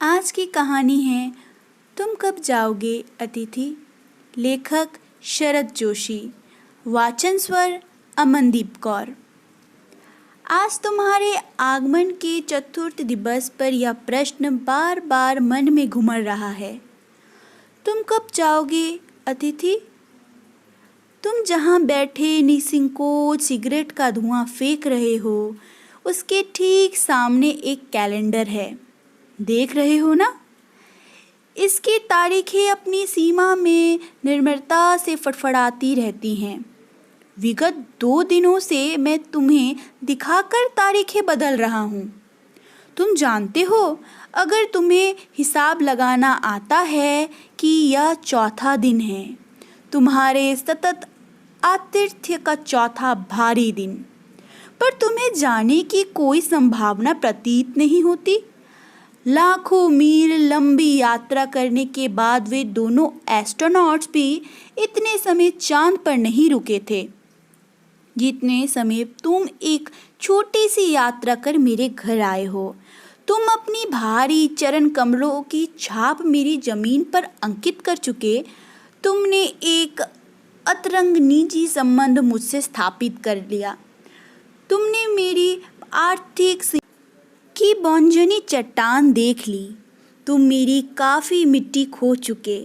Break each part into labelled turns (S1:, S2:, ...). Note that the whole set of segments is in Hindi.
S1: आज की कहानी है तुम कब जाओगे अतिथि। लेखक शरद जोशी। वाचन स्वर अमनदीप कौर। आज तुम्हारे आगमन के चतुर्थ दिवस पर यह प्रश्न बार बार मन में घूम रहा है। तुम कब जाओगे अतिथि। तुम जहाँ बैठे निसंकोच सिगरेट का धुआं फेंक रहे हो, उसके ठीक सामने एक कैलेंडर है। देख रहे हो ना, इसकी तारीखें अपनी सीमा में निर्मलता से फड़फड़ाती रहती हैं। विगत 2 दिनों से मैं तुम्हें दिखाकर तारीखें बदल रहा हूँ। तुम जानते हो, अगर तुम्हें हिसाब लगाना आता है कि यह चौथा दिन है, तुम्हारे सतत आतिथ्य का चौथा भारी दिन, पर तुम्हें जाने की कोई संभावना प्रतीत नहीं होती। लाखों मील लंबी यात्रा करने के बाद वे दोनों एस्ट्रोनॉट्स भी इतने समय चांद पर नहीं रुके थे जितने समय तुम एक छोटी सी यात्रा कर मेरे घर आए हो। तुम अपनी भारी चरण कमलों की छाप मेरी जमीन पर अंकित कर चुके। तुमने एक अतरंग निजी संबंध मुझसे स्थापित कर लिया। तुमने मेरी आर्थिक की बौंजनी चट्टान देख ली। तुम मेरी काफ़ी मिट्टी खो चुके।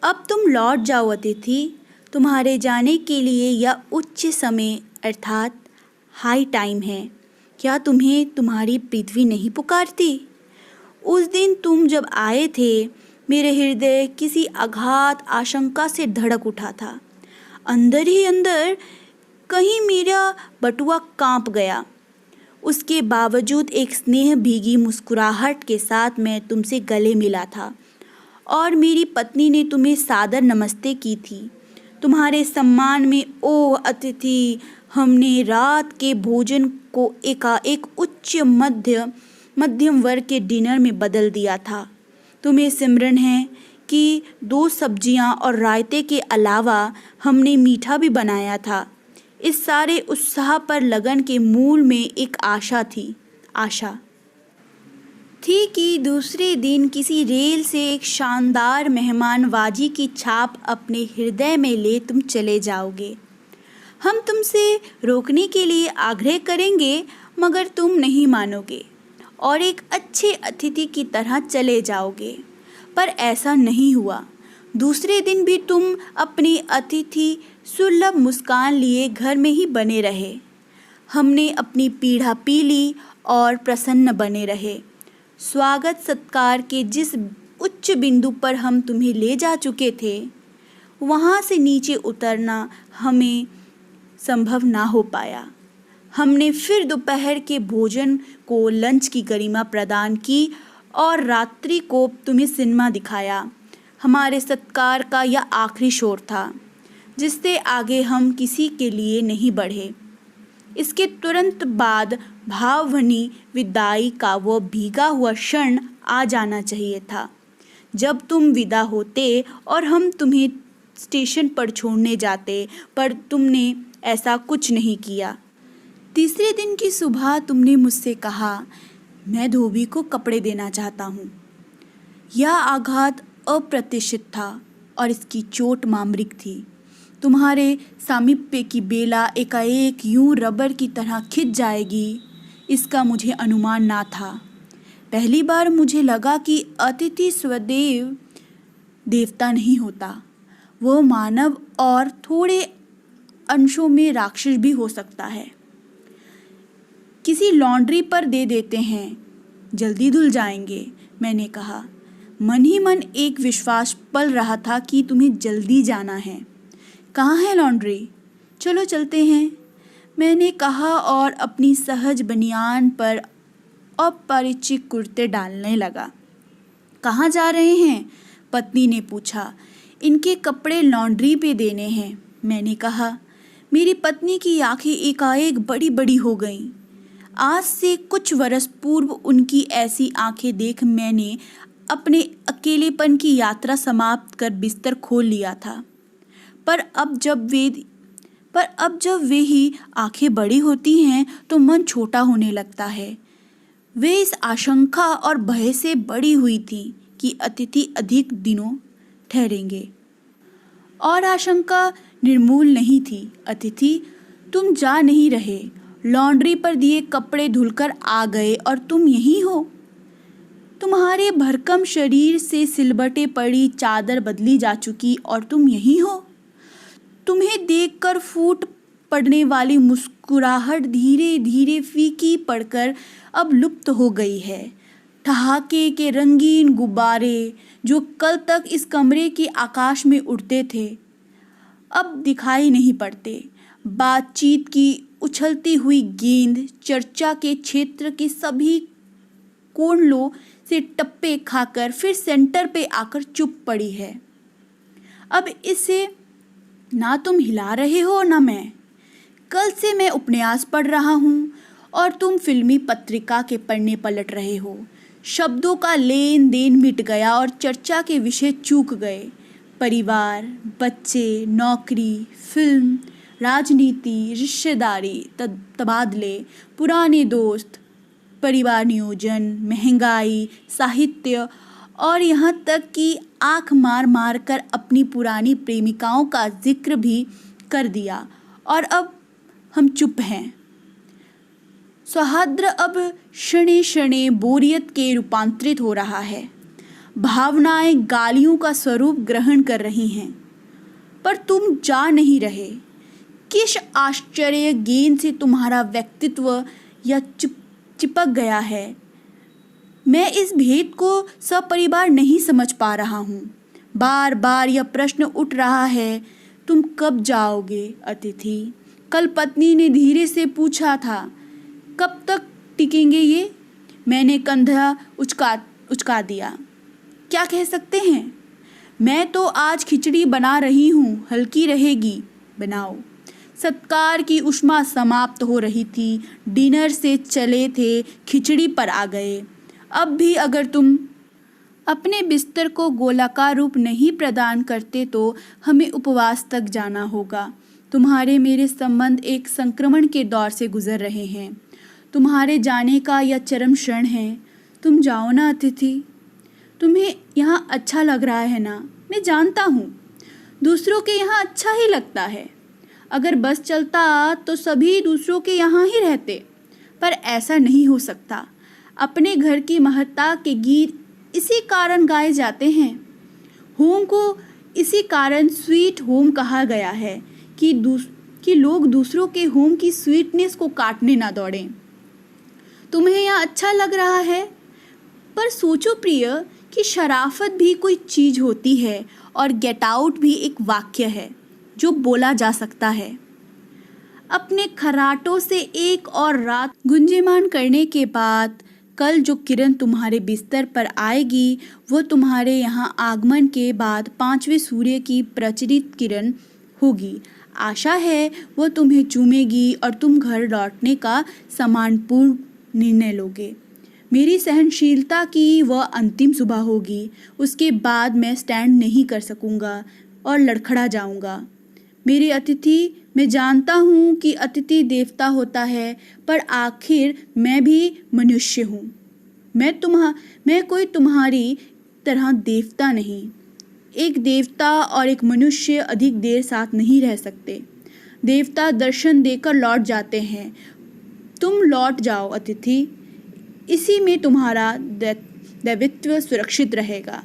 S1: अब तुम लौट जाओ अतिथि। तुम्हारे जाने के लिए यह उच्च समय अर्थात हाई टाइम है। क्या तुम्हें तुम्हारी पृथ्वी नहीं पुकारती। उस दिन तुम जब आए थे, मेरे हृदय किसी अगाध आशंका से धड़क उठा था। अंदर ही अंदर कहीं मेरा बटुआ कांप गया। उसके बावजूद एक स्नेह भीगी मुस्कुराहट के साथ मैं तुमसे गले मिला था और मेरी पत्नी ने तुम्हें सादर नमस्ते की थी। तुम्हारे सम्मान में ओह अतिथि, हमने रात के भोजन को एकाएक उच्च मध्यम वर्ग के डिनर में बदल दिया था। तुम्हें स्मरण है कि 2 सब्जियां और रायते के अलावा हमने मीठा भी बनाया था। इस सारे उत्साह पर लगन के मूल में एक आशा थी कि दूसरे दिन किसी रेल से एक शानदार मेहमानवाजी की छाप अपने हृदय में ले तुम चले जाओगे। हम तुमसे रोकने के लिए आग्रह करेंगे, मगर तुम नहीं मानोगे और एक अच्छे अतिथि की तरह चले जाओगे। पर ऐसा नहीं हुआ। दूसरे दिन भी तुम अपनी अतिथि सुलभ मुस्कान लिए घर में ही बने रहे। हमने अपनी पीढ़ा पी ली और प्रसन्न बने रहे। स्वागत सत्कार के जिस उच्च बिंदु पर हम तुम्हें ले जा चुके थे, वहाँ से नीचे उतरना हमें संभव ना हो पाया। हमने फिर दोपहर के भोजन को लंच की गरिमा प्रदान की और रात्रि को तुम्हें सिनेमा दिखाया। हमारे सत्कार का यह आखिरी शोर था, जिससे आगे हम किसी के लिए नहीं बढ़े। इसके तुरंत बाद भावभरी विदाई का वो भीगा हुआ क्षण आ जाना चाहिए था, जब तुम विदा होते और हम तुम्हें स्टेशन पर छोड़ने जाते, पर तुमने ऐसा कुछ नहीं किया। तीसरे दिन की सुबह तुमने मुझसे कहा, मैं धोबी को कपड़े देना चाहता हूँ। यह आघात अप्रत्याशित था और इसकी चोट मामरिक थी। तुम्हारे सामीप्य की बेला एकाएक यूं रबर की तरह खिंच जाएगी, इसका मुझे अनुमान ना था। पहली बार मुझे लगा कि अतिथि स्वदेव देवता नहीं होता, वो मानव और थोड़े अंशों में राक्षस भी हो सकता है। किसी लॉन्ड्री पर दे देते हैं, जल्दी धुल जाएंगे, मैंने कहा। मन ही मन एक विश्वास पल रहा था कि तुम्हें जल्दी जाना है। कहाँ है लॉन्ड्री? चलो चलते हैं, मैंने कहा और अपनी सहज बनियान पर अपरिचित कुर्ते डालने लगा। कहाँ जा रहे हैं? पत्नी ने पूछा। इनके कपड़े लॉन्ड्री पे देने हैं, मैंने कहा। मेरी पत्नी की आंखें एकाएक बड़ी बड़ी हो गईं। आज से कुछ वर्ष पूर्व उनकी ऐसी आंखें देख मैंने अपने अकेलेपन की यात्रा समाप्त कर बिस्तर खोल लिया था। पर अब जब वे ही आंखें बड़ी होती हैं तो मन छोटा होने लगता है। वे इस आशंका और भय से बड़ी हुई थी कि अतिथि अधिक दिनों ठहरेंगे। और आशंका निर्मूल नहीं थी। अतिथि, तुम जा नहीं रहे। लॉन्ड्री पर दिए कपड़े धुलकर आ गए और तुम यहीं हो। तुम्हारे भरकम शरीर से सिलबटे पड़ी चादर बदली जा चुकी और तुम यहीं हो। तुम्हें देखकर फूट पड़ने वाली मुस्कुराहट धीरे धीरे फीकी पड़कर अब लुप्त हो गई है। ठहाके के रंगीन गुब्बारे जो कल तक इस कमरे के आकाश में उड़ते थे, अब दिखाई नहीं पड़ते। बातचीत की उछलती हुई गेंद चर्चा के क्षेत्र के सभी कोनलों से टप्पे खाकर फिर सेंटर पे आकर चुप पड़ी है। अब इसे ना तुम हिला रहे हो ना मैं। कल से मैं उपन्यास पढ़ रहा हूँ और तुम फिल्मी पत्रिका के पन्ने पलट रहे हो। शब्दों का लेन देन मिट गया और चर्चा के विषय चूक गए। परिवार, बच्चे, नौकरी, फिल्म, राजनीति, रिश्तेदारी, तबादले, पुराने दोस्त, परिवार नियोजन, महंगाई, साहित्य और यहाँ तक कि आँख मार मार कर अपनी पुरानी प्रेमिकाओं का जिक्र भी कर दिया। और अब हम चुप हैं। सौहार्द अब क्षणे क्षणे बोरियत के रूपांतरित हो रहा है। भावनाएं गालियों का स्वरूप ग्रहण कर रही हैं। पर तुम जा नहीं रहे। किस आश्चर्य गेंद से तुम्हारा व्यक्तित्व या चिपक गया है। मैं इस भेद को सपरिवार नहीं समझ पा रहा हूँ। बार बार यह प्रश्न उठ रहा है, तुम कब जाओगे अतिथि? कल पत्नी ने धीरे से पूछा था। कब तक टिकेंगे ये? मैंने कंधा उचका दिया। क्या कह सकते हैं? मैं तो आज खिचड़ी बना रही हूँ, हल्की रहेगी, बनाओ। सत्कार की उष्मा समाप्त हो रही थी। डिनर से चले थे, खिचड़ी पर आ गए। अब भी अगर तुम अपने बिस्तर को गोलाकार रूप नहीं प्रदान करते तो हमें उपवास तक जाना होगा। तुम्हारे मेरे संबंध एक संक्रमण के दौर से गुजर रहे हैं। तुम्हारे जाने का यह चरम क्षण है। तुम जाओ ना अतिथि। तुम्हें यहाँ अच्छा लग रहा है ना? मैं जानता हूँ दूसरों के यहाँ अच्छा ही लगता है। अगर बस चलता तो सभी दूसरों के यहाँ ही रहते, पर ऐसा नहीं हो सकता। अपने घर की महत्ता के गीत इसी कारण गाए जाते हैं। होम को इसी कारण स्वीट होम कहा गया है कि लोग दूसरों के होम की स्वीटनेस को काटने ना दौड़ें। तुम्हें यहाँ अच्छा लग रहा है, पर सोचो प्रिय कि शराफत भी कोई चीज़ होती है और गेट आउट भी एक वाक्य है जो बोला जा सकता है। अपने खर्राटों से एक और रात गुंजेमान करने के बाद कल जो किरण तुम्हारे बिस्तर पर आएगी वो तुम्हारे यहाँ आगमन के बाद 5वें सूर्य की प्रचलित किरण होगी। आशा है वो तुम्हें चूमेगी और तुम घर लौटने का सम्मानपूर्ण निर्णय लोगे। मेरी सहनशीलता की वह अंतिम सुबह होगी। उसके बाद मैं स्टैंड नहीं कर सकूँगा और लड़खड़ा जाऊँगा। मेरे अतिथि, मैं जानता हूँ कि अतिथि देवता होता है, पर आखिर मैं भी मनुष्य हूँ। मैं कोई तुम्हारी तरह देवता नहीं। एक देवता और एक मनुष्य अधिक देर साथ नहीं रह सकते। देवता दर्शन देकर लौट जाते हैं। तुम लौट जाओ अतिथि। इसी में तुम्हारा दैवित्व सुरक्षित रहेगा।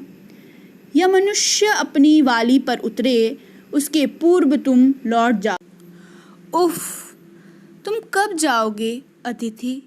S1: यह मनुष्य अपनी वाली पर उतरे उसके पूर्व तुम लौट जाओ। उफ, तुम कब जाओगे अतिथि?